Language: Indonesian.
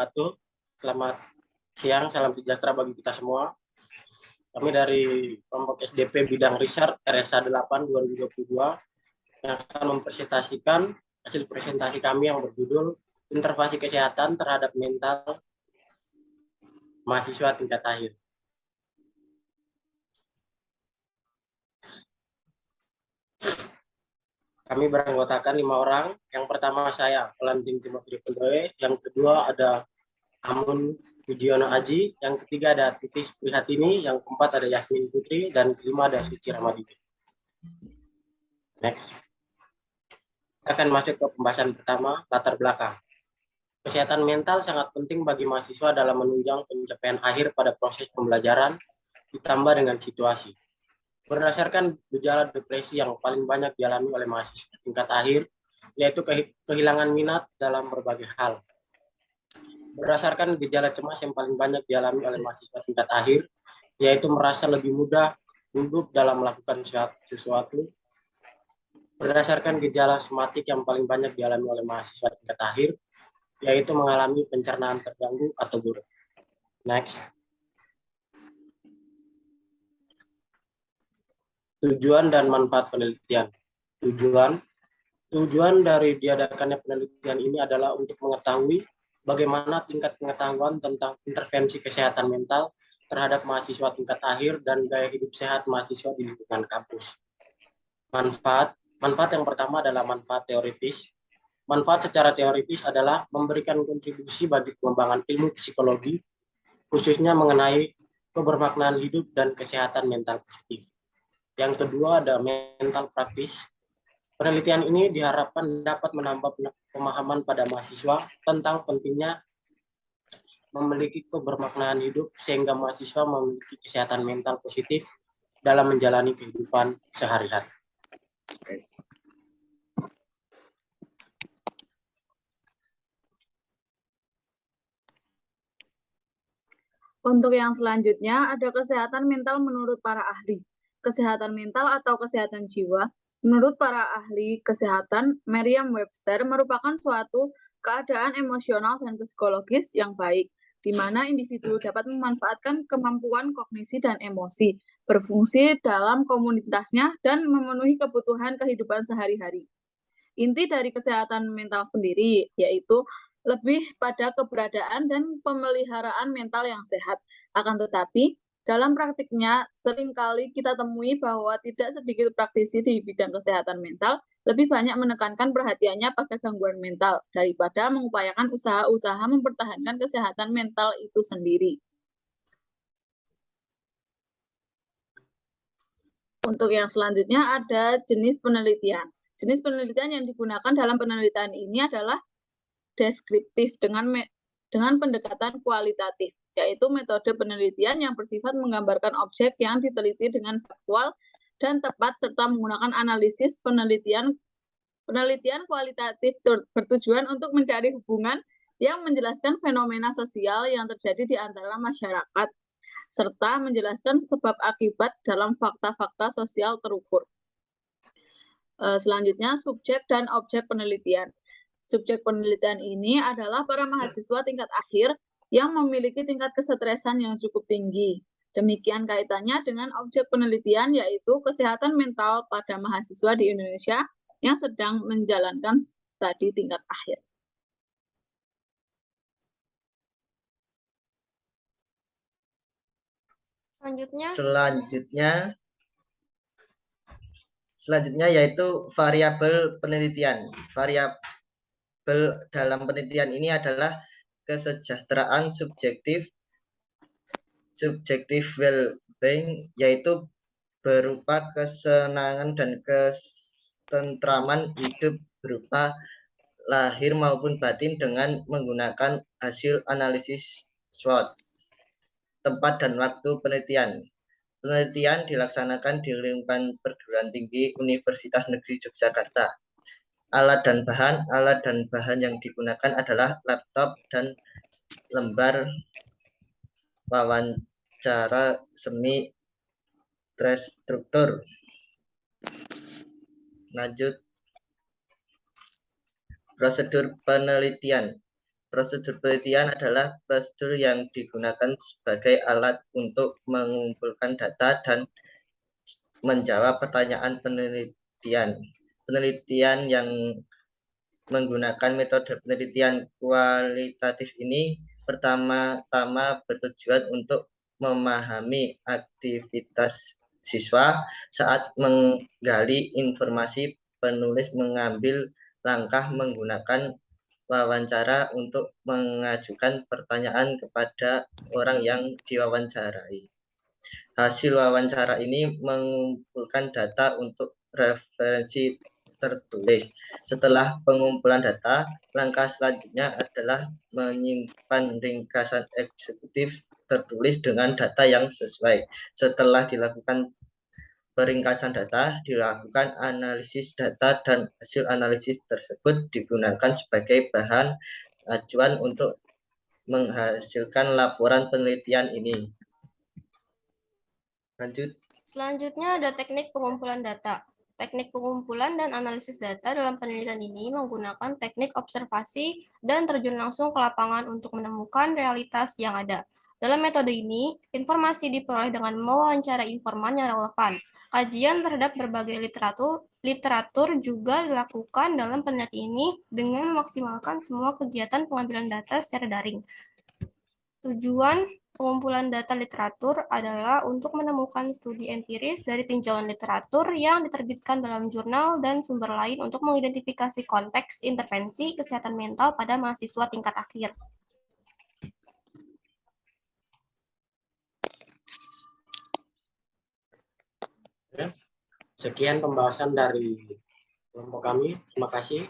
wabarakatuh. Selamat siang, salam sejahtera bagi kita semua. Kami dari kelompok SDP bidang riset RSA 8 2022 yang akan mempresentasikan hasil presentasi kami yang berjudul Intervensi Kesehatan terhadap Mental Mahasiswa Tingkat Akhir. Kami beranggotakan 5 orang. Yang pertama saya, Pelanting Timothy Pendoe. Yang kedua ada Amun Pujiono Aji. Yang ketiga ada Titis Prihatini. Yang keempat ada Yasmin Putri. Dan kelima ada Suci Ramadini. Next. Kita akan masuk ke pembahasan pertama, latar belakang. Kesehatan mental sangat penting bagi mahasiswa dalam menunjang pencapaian akhir pada proses pembelajaran, ditambah dengan situasi. Berdasarkan gejala depresi yang paling banyak dialami oleh mahasiswa tingkat akhir, yaitu kehilangan minat dalam berbagai hal. Berdasarkan gejala cemas yang paling banyak dialami oleh mahasiswa tingkat akhir, yaitu merasa lebih mudah gugup dalam melakukan sesuatu. Berdasarkan gejala somatik yang paling banyak dialami oleh mahasiswa tingkat akhir, yaitu mengalami pencernaan terganggu atau buruk. Next. Tujuan dan manfaat penelitian. Tujuan dari diadakannya penelitian ini adalah untuk mengetahui bagaimana tingkat pengetahuan tentang intervensi kesehatan mental terhadap mahasiswa tingkat akhir dan gaya hidup sehat mahasiswa di lingkungan kampus. Manfaat yang pertama adalah manfaat teoritis. Manfaat secara teoritis adalah memberikan kontribusi bagi pengembangan ilmu psikologi, khususnya mengenai kebermaknaan hidup dan kesehatan mental positif. Yang kedua ada mental praktis. Penelitian ini diharapkan dapat menambah pemahaman pada mahasiswa tentang pentingnya memiliki kebermaknaan hidup sehingga mahasiswa memiliki kesehatan mental positif dalam menjalani kehidupan sehari-hari. Untuk yang selanjutnya ada kesehatan mental menurut para ahli. Kesehatan mental atau kesehatan jiwa, menurut para ahli kesehatan, Merriam-Webster merupakan suatu keadaan emosional dan psikologis yang baik, di mana individu dapat memanfaatkan kemampuan kognisi dan emosi, berfungsi dalam komunitasnya, dan memenuhi kebutuhan kehidupan sehari-hari. Inti dari kesehatan mental sendiri yaitu lebih pada keberadaan dan pemeliharaan mental yang sehat. Akan tetapi, dalam praktiknya seringkali kita temui bahwa tidak sedikit praktisi di bidang kesehatan mental lebih banyak menekankan perhatiannya pada gangguan mental daripada mengupayakan usaha-usaha mempertahankan kesehatan mental itu sendiri. Untuk yang selanjutnya ada jenis penelitian. Jenis penelitian yang digunakan dalam penelitian ini adalah deskriptif dengan pendekatan kualitatif, yaitu metode penelitian yang bersifat menggambarkan objek yang diteliti dengan faktual dan tepat serta menggunakan analisis penelitian. Penelitian kualitatif bertujuan untuk mencari hubungan yang menjelaskan fenomena sosial yang terjadi di antara masyarakat, serta menjelaskan sebab akibat dalam fakta-fakta sosial terukur. Selanjutnya, subjek dan objek penelitian. Subjek penelitian ini adalah para mahasiswa tingkat akhir yang memiliki tingkat kesetresan yang cukup tinggi. Demikian kaitannya dengan objek penelitian, yaitu kesehatan mental pada mahasiswa di Indonesia yang sedang menjalankan studi tingkat akhir. Selanjutnya yaitu variabel penelitian. Variabel dalam penelitian ini adalah kesejahteraan subjektif well-being, yaitu berupa kesenangan dan ketentraman hidup berupa lahir maupun batin dengan menggunakan hasil analisis SWOT. Tempat dan waktu penelitian. Penelitian dilaksanakan di lingkungan perguruan tinggi Universitas Negeri Yogyakarta. Alat dan bahan yang digunakan adalah laptop dan lembar wawancara semi terstruktur. Lanjut, prosedur penelitian. Prosedur penelitian adalah prosedur yang digunakan sebagai alat untuk mengumpulkan data dan menjawab pertanyaan penelitian. Penelitian yang menggunakan metode penelitian kualitatif ini pertama-tama bertujuan untuk memahami aktivitas siswa saat menggali informasi. Penulis mengambil langkah menggunakan wawancara untuk mengajukan pertanyaan kepada orang yang diwawancarai. Hasil wawancara ini mengumpulkan data untuk referensi tertulis. Setelah pengumpulan data, langkah selanjutnya adalah menyimpan ringkasan eksekutif tertulis dengan data yang sesuai. Setelah dilakukan peringkasan data, dilakukan analisis data, dan hasil analisis tersebut digunakan sebagai bahan acuan untuk menghasilkan laporan penelitian ini. Lanjut. Selanjutnya ada teknik pengumpulan data. Teknik pengumpulan dan analisis data dalam penelitian ini menggunakan teknik observasi dan terjun langsung ke lapangan untuk menemukan realitas yang ada. Dalam metode ini, informasi diperoleh dengan mewawancarai informan yang relevan. Kajian terhadap berbagai literatur juga dilakukan dalam penelitian ini dengan memaksimalkan semua kegiatan pengambilan data secara daring. Tujuan pengumpulan data literatur adalah untuk menemukan studi empiris dari tinjauan literatur yang diterbitkan dalam jurnal dan sumber lain untuk mengidentifikasi konteks intervensi kesehatan mental pada mahasiswa tingkat akhir. Sekian pembahasan dari kelompok kami. Terima kasih.